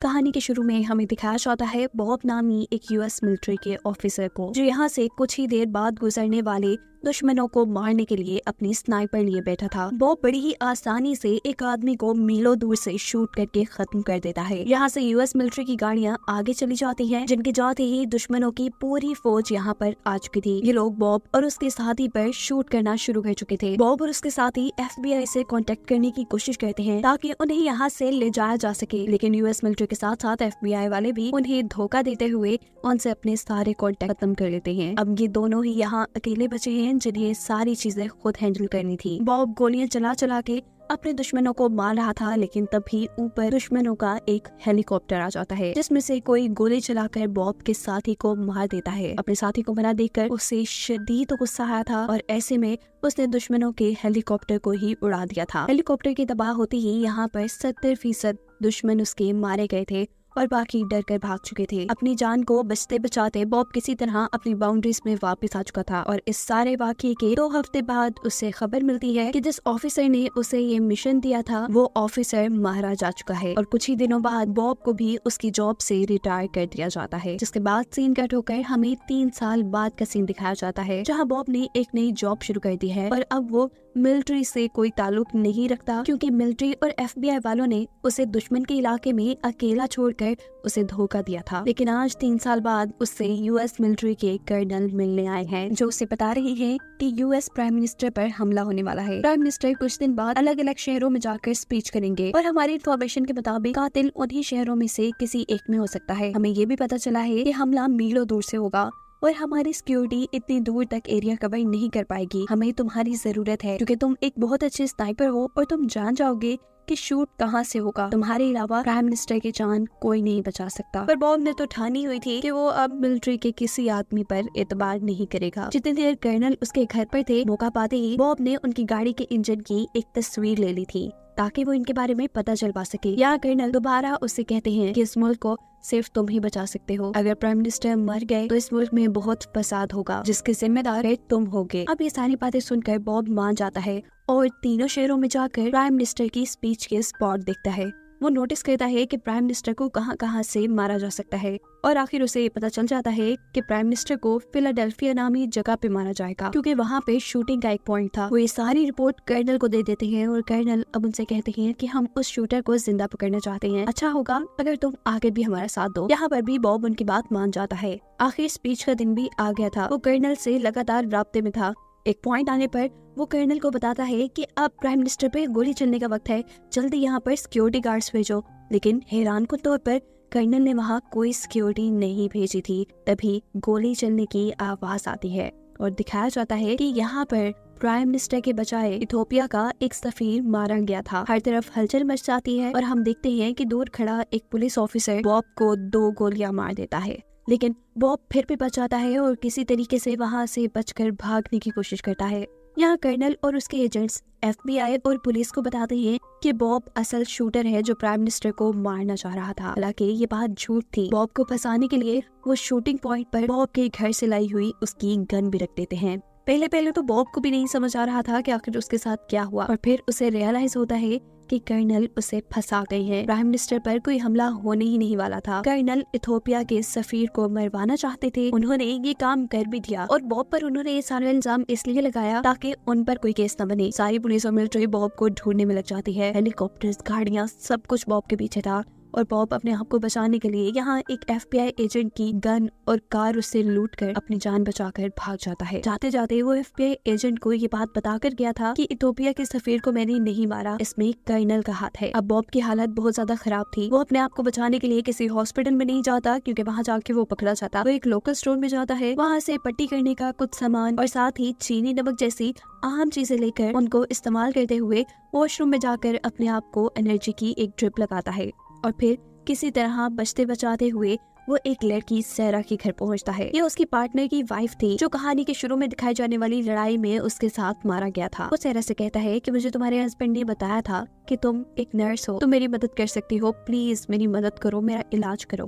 कहानी के शुरू में हमें दिखाया जाता है बॉब नामी एक यूएस मिलिट्री के ऑफिसर को, जो यहाँ से कुछ ही देर बाद गुजरने वाले दुश्मनों को मारने के लिए अपनी स्नाइपर लिए बैठा था। बॉब बड़ी ही आसानी से एक आदमी को मीलों दूर से शूट करके खत्म कर देता है। यहाँ से यूएस मिलिट्री की गाड़ियाँ आगे चली जाती हैं, जिनके जाते ही दुश्मनों की पूरी फौज यहाँ पर आ चुकी थी। ये लोग बॉब और उसके साथी पर शूट करना शुरू कर चुके थे। बॉब और उसके साथी FBI से कांटेक्ट करने की कोशिश करते हैं ताकि उन्हें यहाँ से ले जाया जा सके, लेकिन यूएस मिलिट्री के साथ साथ FBI वाले भी उन्हें धोखा देते हुए उनसे अपने सारे कांटेक्ट खत्म कर लेते हैं। अब ये दोनों ही यहाँ अकेले बचे हैं, जिन्हें सारी चीजें खुद हैंडल करनी थी। बॉब गोलियां चला चला के अपने दुश्मनों को मार रहा था, लेकिन तभी ऊपर दुश्मनों का एक हेलीकॉप्टर आ जाता है, जिसमें से कोई गोली चलाकर बॉब के साथी को मार देता है। अपने साथी को मरा देखकर उसे शदीद गुस्सा आया था और ऐसे में उसने दुश्मनों के हेलीकॉप्टर को ही उड़ा दिया था। हेलीकॉप्टर की तबाह होती ही यहाँ पर 70% दुश्मन उसके मारे गए थे और बाकी डर कर भाग चुके थे। अपनी जान को बचते बचाते बॉब किसी तरह अपनी बाउंड्रीज में वापस आ चुका था और इस सारे वाकये के 2 हफ्ते बाद उसे खबर मिलती है कि जिस ऑफिसर ने उसे ये मिशन दिया था वो ऑफिसर मारा जा चुका है। और कुछ ही दिनों बाद बॉब को भी उसकी जॉब से रिटायर कर दिया जाता है, जिसके बाद सीन कट होकर हमें 3 साल बाद का सीन दिखाया जाता है, जहाँ बॉब ने एक नई जॉब शुरू कर दी है और अब वो मिलिट्री से कोई ताल्लुक नहीं रखता, क्योंकि मिलिट्री और FBI वालों ने उसे दुश्मन के इलाके में अकेला छोड़कर उसे धोखा दिया था। लेकिन आज 3 साल बाद उससे यूएस मिलिट्री के कर्नल मिलने आए हैं, जो उसे बता रहे हैं कि यूएस प्राइम मिनिस्टर पर हमला होने वाला है। प्राइम मिनिस्टर कुछ दिन बाद अलग अलग शहरों में जाकर स्पीच करेंगे और हमारी इन्फॉर्मेशन के मुताबिक कातिल उन्हीं शहरों में से किसी एक में हो सकता है। हमें ये भी पता चला है कि हमला मीलों दूर से होगा और हमारी सिक्योरिटी इतनी दूर तक एरिया कवर नहीं कर पाएगी। हमें तुम्हारी जरूरत है, क्योंकि तुम एक बहुत अच्छे स्नाइपर हो और तुम जान जाओगे कि शूट कहाँ से होगा। तुम्हारे अलावा प्राइम मिनिस्टर की जान कोई नहीं बचा सकता। पर बॉब ने तो ठानी हुई थी कि वो अब मिलिट्री के किसी आदमी पर एतबार नहीं करेगा। जितनी देर कर्नल उसके घर पर थे, मौका पाते ही बॉब ने उनकी गाड़ी के इंजन की एक तस्वीर ले ली थी ताकि वो इनके बारे में पता चल पा सके। यहाँ कर्नल दोबारा उससे कहते हैं कि इस मुल्क को सिर्फ तुम ही बचा सकते हो। अगर प्राइम मिनिस्टर मर गए तो इस मुल्क में बहुत फसाद होगा, जिसके जिम्मेदार तुम होगे। अब ये सारी बातें सुनकर बॉब मान जाता है और तीनों शहरों में जाकर प्राइम मिनिस्टर की स्पीच के स्पॉट देखता है। वो नोटिस करता है कि प्राइम मिनिस्टर को कहां कहां से मारा जा सकता है और आखिर उसे ये पता चल जाता है कि प्राइम मिनिस्टर को फिलाडेल्फिया नामी जगह पे मारा जाएगा, क्योंकि वहाँ पे शूटिंग का एक पॉइंट था। वो ये सारी रिपोर्ट कर्नल को दे देते हैं और कर्नल अब उनसे कहते हैं कि हम उस शूटर को जिंदा पकड़ना चाहते हैं। अच्छा होगा अगर तुम आगे भी हमारा साथ दो। यहाँ पर भी बॉब उनकी बात मान जाता है। आखिर स्पीच का दिन भी आ गया था। वो कर्नल से लगातार राब्ते में था। एक पॉइंट आने पर वो कर्नल को बताता है कि अब प्राइम मिनिस्टर पे गोली चलने का वक्त है, जल्दी यहाँ पर सिक्योरिटी गार्ड्स भेजो। लेकिन हैरान कुन तौर पर कर्नल ने वहाँ कोई सिक्योरिटी नहीं भेजी थी। तभी गोली चलने की आवाज आती है और दिखाया जाता है कि यहाँ पर प्राइम मिनिस्टर के बजाय इथोपिया का एक सफीर मारा गया था। हर तरफ हलचल मच जाती है और हम देखते हैं कि दूर खड़ा एक पुलिस ऑफिसर बॉब को 2 गोलियां मार देता है, लेकिन बॉब फिर भी बच जाता है और किसी तरीके से वहाँ से बचकर भागने की कोशिश करता है। यहाँ कर्नल और उसके एजेंट्स FBI और पुलिस को बताते हैं कि बॉब असल शूटर है जो प्राइम मिनिस्टर को मारना चाह रहा था। हालांकि ये बात झूठ थी। बॉब को फंसाने के लिए वो शूटिंग पॉइंट पर बॉब के घर से लाई हुई उसकी गन भी रख देते हैं। पहले तो बॉब को भी नहीं समझ आ रहा था कि आखिर उसके साथ क्या हुआ, और फिर उसे रियलाइज होता है कि कर्नल उसे फंसा गए हैं। प्राइम मिनिस्टर पर कोई हमला होने ही नहीं वाला था। कर्नल इथोपिया के सफीर को मरवाना चाहते थे। उन्होंने ये काम कर भी दिया और बॉब पर उन्होंने ये सारा इल्जाम इसलिए लगाया ताकि उन पर कोई केस न बने। सारी पुलिस और मिलिट्री बॉब को ढूंढने में लग जाती है। हेलीकॉप्टर्स, गाड़ियाँ, सब कुछ बॉब के पीछे था और बॉब अपने आप को बचाने के लिए यहाँ एक FBI एजेंट की गन और कार उससे लूट कर अपनी जान बचाकर भाग जाता है। जाते जाते वो FBI एजेंट को ये बात बताकर गया था कि इथोपिया के सफीर को मैंने नहीं मारा, इसमें कर्नल का हाथ है। अब बॉब की हालत बहुत ज्यादा खराब थी। वो अपने आप को बचाने के लिए किसी हॉस्पिटल में नहीं जाता, क्योंकि वहाँ जाके वो पकड़ा जाता। वो एक लोकल स्टोर में जाता है, वहाँ से पट्टी करने का कुछ सामान और साथ ही चीनी नमक जैसी आम चीजें लेकर उनको इस्तेमाल करते हुए वॉशरूम में जाकर अपने आप को एनर्जी की एक ड्रिप लगाता है और फिर किसी तरह बचते बचाते हुए वो एक लड़की सैरा के घर पहुंचता है। ये उसकी पार्टनर की वाइफ थी, जो कहानी के शुरू में दिखाई जाने वाली लड़ाई में उसके साथ मारा गया था। वो सैरा से कहता है कि मुझे तुम्हारे हस्बैंड ने बताया था कि तुम एक नर्स हो, तुम मेरी मदद कर सकती हो, प्लीज मेरी मदद करो, मेरा इलाज करो।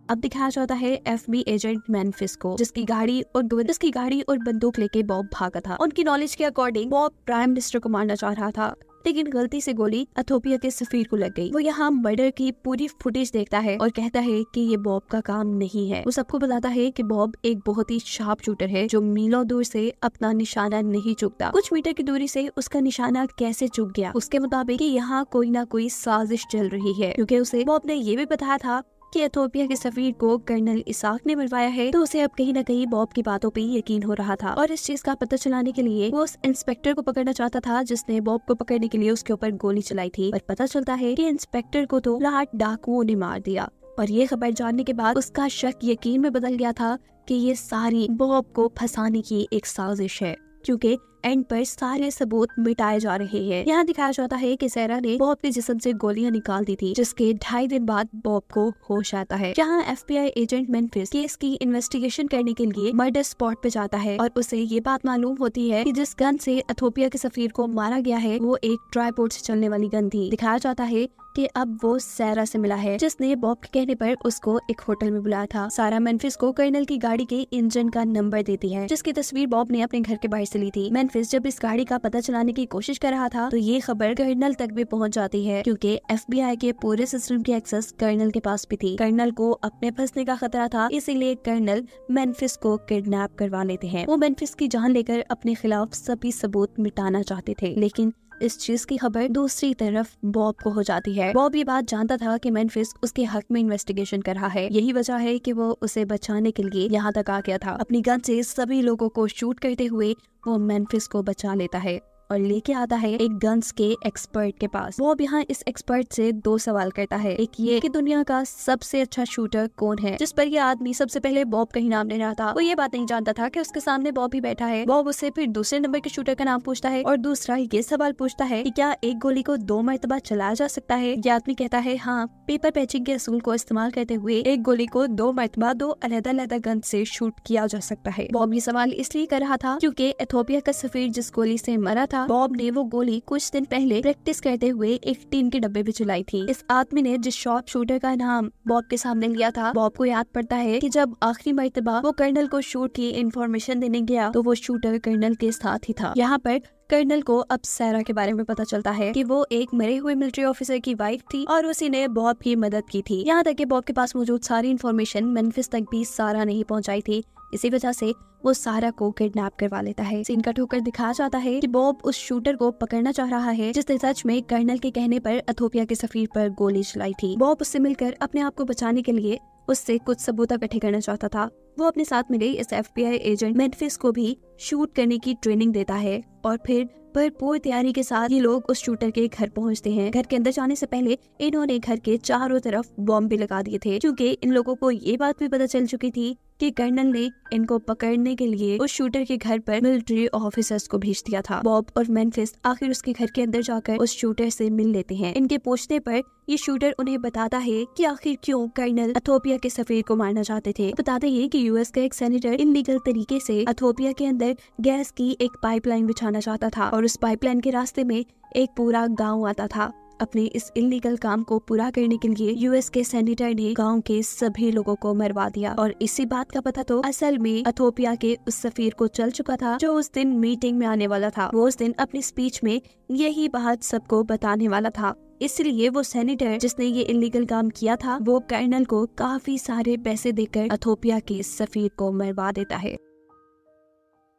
अब दिखाया जाता है FBI एजेंट मैनफिस को, जिसकी गाड़ी और बंदूक लेके बॉब भागा था। उनकी नॉलेज के अकॉर्डिंग बॉब प्राइम मिनिस्टर को मारना चाह रहा था, लेकिन गलती से गोली एथोपिया के सफीर को लग गई। वो यहाँ मर्डर की पूरी फुटेज देखता है और कहता है कि ये बॉब का काम नहीं है। वो सबको बताता है कि बॉब एक बहुत ही शार्प शूटर है जो मीलों दूर से अपना निशाना नहीं चूकता। कुछ मीटर की दूरी से उसका निशाना कैसे चूक गया, उसके मुताबिक यहाँ कोई ना कोई साजिश चल रही है, क्योंकि उसे बॉब ने ये भी बताया था कि एथोपिया के सफीर को कर्नल इसाक ने मरवाया है। तो उसे अब कहीं न कहीं बॉब की बातों पे यकीन हो रहा था और इस चीज का पता चलाने के लिए वो उस इंस्पेक्टर को पकड़ना चाहता था जिसने बॉब को पकड़ने के लिए उसके ऊपर गोली चलाई थी। पर पता चलता है कि इंस्पेक्टर को तो लाट डाकुओं ने मार दिया और ये खबर जानने के बाद उसका शक यकीन में बदल गया था कि ये सारी बॉब को फंसाने की एक साजिश है, क्योंकि एंड पर सारे सबूत मिटाए जा रहे हैं। यहाँ दिखाया जाता है कि सैरा ने बॉब के जिस्म से गोलियां निकाल दी थी, जिसके 2.5 दिन बाद बॉब को होश आता है। जहाँ FBI एजेंट मेम्फिस केस की इन्वेस्टिगेशन करने के लिए मर्डर स्पॉट पे जाता है और उसे ये बात मालूम होती है कि जिस गन से एथोपिया के सफीर को मारा गया है वो एक ट्राइपोड से चलने वाली गन थी। दिखाया जाता है कि अब वो सैरा से मिला है, जिसने बॉब के कहने पर उसको एक होटल में बुलाया था। सारा मेम्फिस को कर्नल की गाड़ी के इंजन का नंबर देती है, जिसकी तस्वीर बॉब ने अपने घर के बाहर से ली थी। मेम्फिस जब इस गाड़ी का पता चलाने की कोशिश कर रहा था तो ये खबर कर्नल तक भी पहुंच जाती है, क्योंकि FBI के पूरे सिस्टम की एक्सेस कर्नल के पास भी थी। कर्नल को अपने फंसने का खतरा था, इसीलिए कर्नल मेम्फिस को किडनैप करवा लेते हैं। वो मेम्फिस की जान लेकर अपने खिलाफ सभी सबूत मिटाना चाहते थे, लेकिन इस चीज की खबर दूसरी तरफ बॉब को हो जाती है। बॉब ये बात जानता था कि मेम्फिस उसके हक में इन्वेस्टिगेशन कर रहा है। यही वजह है कि वो उसे बचाने के लिए यहाँ तक आ गया था। अपनी गन से सभी लोगों को शूट करते हुए वो मेम्फिस को बचा लेता है और लेके आता है एक गन्स के एक्सपर्ट के पास। बॉब यहाँ इस एक्सपर्ट से 2 सवाल करता है। एक ये कि दुनिया का सबसे अच्छा शूटर कौन है, जिस पर ये आदमी सबसे पहले बॉब का ही नाम ले रहा था। वो ये बात नहीं जानता था कि उसके सामने बॉब ही बैठा है। बॉब उससे फिर दूसरे नंबर के शूटर का नाम पूछता है और दूसरा ये सवाल पूछता है कि क्या एक गोली को 2 मरतबा चलाया जा सकता है। ये आदमी कहता है हाँ, पेपर पैचिंग के असूल को इस्तेमाल करते हुए एक गोली को 2 मरतबा 2 अलग-अलग गन से शूट किया जा सकता है। बॉब ये सवाल इसलिए कर रहा था क्योंकि एथोपिया का सफीर जिस गोली से मरा था, बॉब ने वो गोली कुछ दिन पहले प्रैक्टिस करते हुए एक टीन के डब्बे में चलाई थी। इस आदमी ने जिस शॉर्प शूटर का नाम बॉब के सामने लिया था, बॉब को याद पड़ता है कि जब आखिरी मर्तबा वो कर्नल को शूट की इंफॉर्मेशन देने गया तो वो शूटर कर्नल के साथ ही था। यहाँ पर कर्नल को अब सैरा के बारे में पता चलता है कि वो एक मरे हुए मिलिट्री ऑफिसर की वाइफ थी और उसी ने बॉब की मदद की थी। यहाँ तक कि बॉब के पास मौजूद सारी इंफॉर्मेशन मेम्फिस तक भी सारा नहीं पहुँचाई थी। इसी वजह से वो सारा को किडनैप करवा लेता है। सीन कट होकर दिखाया जाता है कि बॉब उस शूटर को पकड़ना चाह रहा है जिसने सच में कर्नल के कहने पर एथोपिया के सफीर पर गोली चलाई थी। बॉब उससे मिलकर अपने आप को बचाने के लिए उससे कुछ सबूत इकट्ठे करना चाहता था। वो अपने साथ मिले इस FBI एजेंट मेम्फिस को भी शूट करने की ट्रेनिंग देता है और फिर भरपूर तैयारी के साथ ये लोग उस शूटर के घर पहुंचते हैं। घर के अंदर जाने से पहले इन्होंने घर के चारों तरफ बॉम्ब भी लगा दिए थे, क्योंकि इन लोगों को ये बात भी पता चल चुकी थी कि कर्नल ने इनको पकड़ने के लिए उस शूटर के घर पर मिलिट्री ऑफिसर्स को भेज दिया था। बॉब और मेम्फिस आखिर उसके घर के अंदर जाकर उस शूटर से मिल लेते हैं। इनके पूछने पर ये शूटर उन्हें बताता है कि आखिर क्यों कर्नल एथोपिया के सफीर को मारना चाहते थे। बताते हैं कि US का एक सेनेटर इलीगल तरीके से एथोपिया के अंदर गैस की एक पाइपलाइन बिछाना चाहता था और उस पाइपलाइन के रास्ते में एक पूरा गाँव आता था। अपने इस इलीगल काम को पूरा करने के लिए US के सेनेटर ने गांव के सभी लोगों को मरवा दिया और इसी बात का पता तो असल में एथोपिया के उस सफीर को चल चुका था जो उस दिन मीटिंग में आने वाला था। वो उस दिन अपनी स्पीच में यही बात सबको बताने वाला था। इसलिए वो सेनेटर जिसने ये इलीगल काम किया था वो कर्नल को काफी सारे पैसे देकर एथोपिया के सफीर को मरवा देता है।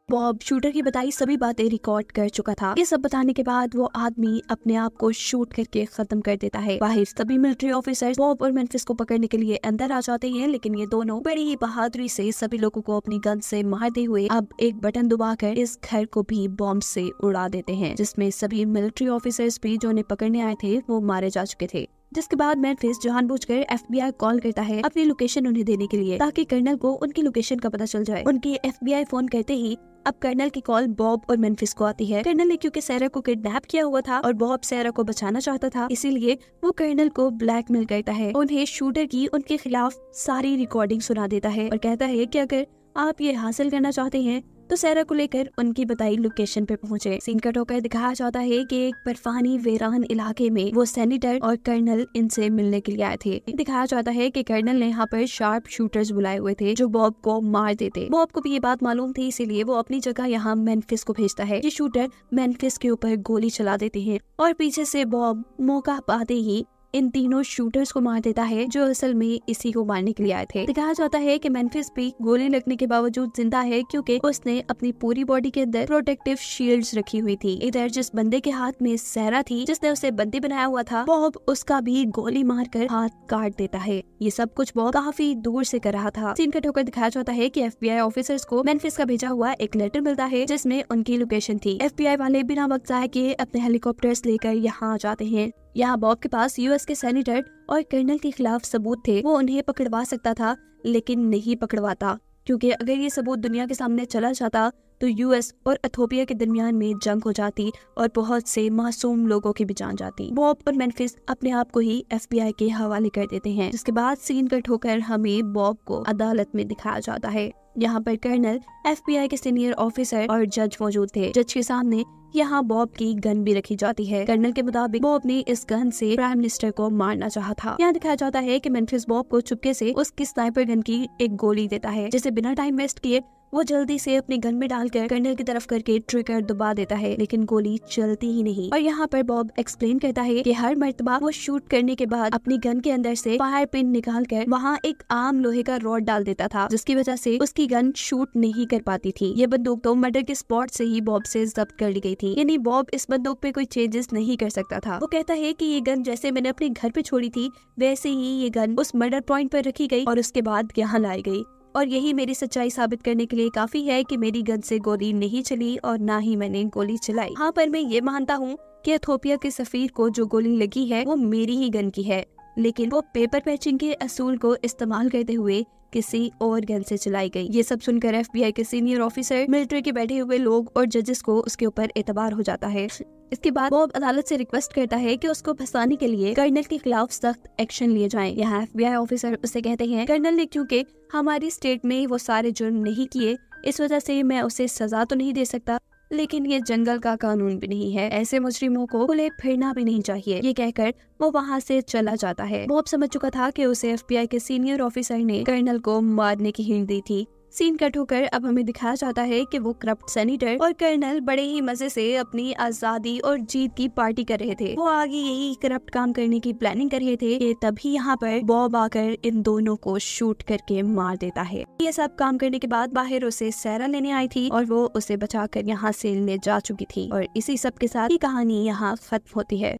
बॉब शूटर की बताई सभी बातें रिकॉर्ड कर चुका था। ये सब बताने के बाद वो आदमी अपने आप को शूट करके खत्म कर देता है। बाहर सभी मिलिट्री ऑफिसर्स बॉब और मेम्फिस को पकड़ने के लिए अंदर आ जाते हैं, लेकिन ये दोनों बड़ी ही बहादुरी से सभी लोगों को अपनी गन से मारते हुए अब एक बटन दबाकर इस घर को भी बॉम्ब से उड़ा देते हैं, जिसमें सभी मिलिट्री ऑफिसर्स भी जो उन्हें पकड़ने आए थे वो मारे जा चुके थे। जिसके बाद मेम्फिस जानबूझकर FBI कॉल करता है अपनी लोकेशन उन्हें देने के लिए, ताकि कर्नल को उनकी लोकेशन का पता चल जाए। उनकी FBI फोन करते ही अब कर्नल की कॉल बॉब और मेम्फिस को आती है। कर्नल ने क्योंकि सैरा को किडनैप किया हुआ था और बॉब सैरा को बचाना चाहता था, इसीलिए वो कर्नल को ब्लैकमेल करता है। उन्हें शूटर की उनके खिलाफ सारी रिकॉर्डिंग सुना देता है और कहता है कि अगर आप ये हासिल करना चाहते हैं तो सैरा को लेकर उनकी बताई लोकेशन पे पहुंचे। सीन कट होकर दिखाया जाता है कि एक बर्फानी वीरान इलाके में वो सेनेटर और कर्नल इनसे मिलने के लिए आए थे। दिखाया जाता है कि कर्नल ने यहाँ पर शार्प शूटर्स बुलाए हुए थे जो बॉब को मार देते। बॉब को भी ये बात मालूम थी, इसीलिए वो अपनी जगह यहाँ मेम्फिस को भेजता है। ये शूटर मेम्फिस के ऊपर गोली चला देते हैं और पीछे से बॉब मौका पाते ही इन तीनों शूटर्स को मार देता है जो असल में इसी को मारने के लिए आए थे। दिखाया जाता है कि मेम्फिस भी गोली लगने के बावजूद जिंदा है क्योंकि उसने अपनी पूरी बॉडी के अंदर प्रोटेक्टिव शील्ड्स रखी हुई थी। इधर जिस बंदे के हाथ में सैरा थी, जिसने उसे बंदी बनाया हुआ था, बॉब उसका भी गोली मारकर हाथ काट देता है। ये सब कुछ बॉब काफी दूर से कर रहा था। सीन कट होकर दिखाया जाता है कि FBI ऑफिसर्स को मेम्फिस का भेजा हुआ एक लेटर मिलता है जिसमें उनकी लोकेशन थी। FBI वाले बिना वक्त जाए के अपने हेलीकॉप्टर्स लेकर यहाँ आ जाते हैं। यहाँ बॉब के पास US के सेनेटर और कर्नल के खिलाफ सबूत थे। वो उन्हें पकड़वा सकता था लेकिन नहीं पकड़वाता, क्योंकि अगर ये सबूत दुनिया के सामने चला जाता तो US और इथियोपिया के दरमियान में जंग हो जाती और बहुत से मासूम लोगों की भी जान जाती। बॉब और मेम्फिस अपने आप को ही FBI के हवाले कर देते हैं, जिसके बाद सीन कट होकर हमें बॉब को अदालत में दिखाया जाता है। यहाँ पर कर्नल, FBI के सीनियर ऑफिसर और जज मौजूद थे। जज के सामने यहाँ बॉब की गन भी रखी जाती है। कर्नल के मुताबिक बॉब ने इस गन से प्राइम मिनिस्टर को मारना चाहा था। यहाँ दिखाया जाता है कि मेम्फिस बॉब को चुपके से उसकी स्नाइपर गन की एक गोली देता है, जिसे बिना टाइम वेस्ट किए वो जल्दी से अपनी गन में डालकर कर्नल की तरफ करके ट्रिगर दबा देता है, लेकिन गोली चलती ही नहीं। और यहाँ पर बॉब एक्सप्लेन करता है कि हर मर्तबा वो शूट करने के बाद अपनी गन के अंदर से फायर पिन निकाल कर वहाँ एक आम लोहे का रॉड डाल देता था, जिसकी वजह से उसकी गन शूट नहीं कर पाती थी। ये बंदूक तो मर्डर के स्पॉट से ही बॉब से जब्त कर ली गई थी, यानी बॉब इस बंदूक पे कोई चेंजेस नहीं कर सकता था। वो कहता है कि ये गन जैसे मैंने अपने घर पे छोड़ी थी वैसे ही ये गन उस मर्डर पॉइंट पर रखी गई और उसके बाद यहाँ लाई गई, और यही मेरी सच्चाई साबित करने के लिए काफी है कि मेरी गन से गोली नहीं चली और ना ही मैंने गोली चलाई। हाँ, पर मैं ये मानता हूँ कि इथियोपिया के सफीर को जो गोली लगी है वो मेरी ही गन की है, लेकिन वो पेपर पैचिंग के असूल को इस्तेमाल करते हुए किसी और गन से चलाई गई। ये सब सुनकर FBI के सीनियर ऑफिसर, मिलिट्री के बैठे हुए लोग और जजेस को उसके ऊपर एतबार हो जाता है। इसके बाद बॉब अदालत से रिक्वेस्ट करता है कि उसको फंसाने के लिए कर्नल के खिलाफ सख्त एक्शन लिए जाएं। यहाँ FBI ऑफिसर उससे कहते हैं कर्नल ने क्योंकि हमारी स्टेट में वो सारे जुर्म नहीं किए, इस वजह से मैं उसे सजा तो नहीं दे सकता, लेकिन ये जंगल का कानून भी नहीं है, ऐसे मुजरिमों को खुले फिरना भी नहीं चाहिए। ये कहकर वो वहाँ से चला जाता है। बॉब समझ चुका था कि उसे FBI के सीनियर ऑफिसर ने कर्नल को मारने की हिंट दी थी। सीन कट होकर अब हमें दिखाया जाता है कि वो करप्ट सेनेटर और कर्नल बड़े ही मजे से अपनी आजादी और जीत की पार्टी कर रहे थे। वो आगे यही करप्ट काम करने की प्लानिंग कर रहे थे कि तभी यहाँ पर बॉब आकर इन दोनों को शूट करके मार देता है। ये सब काम करने के बाद बाहर उसे सैरा लेने आई थी और वो उसे बचाकर यहाँ से ले जा चुकी थी, और इसी सब के साथ ये कहानी यहाँ खत्म होती है।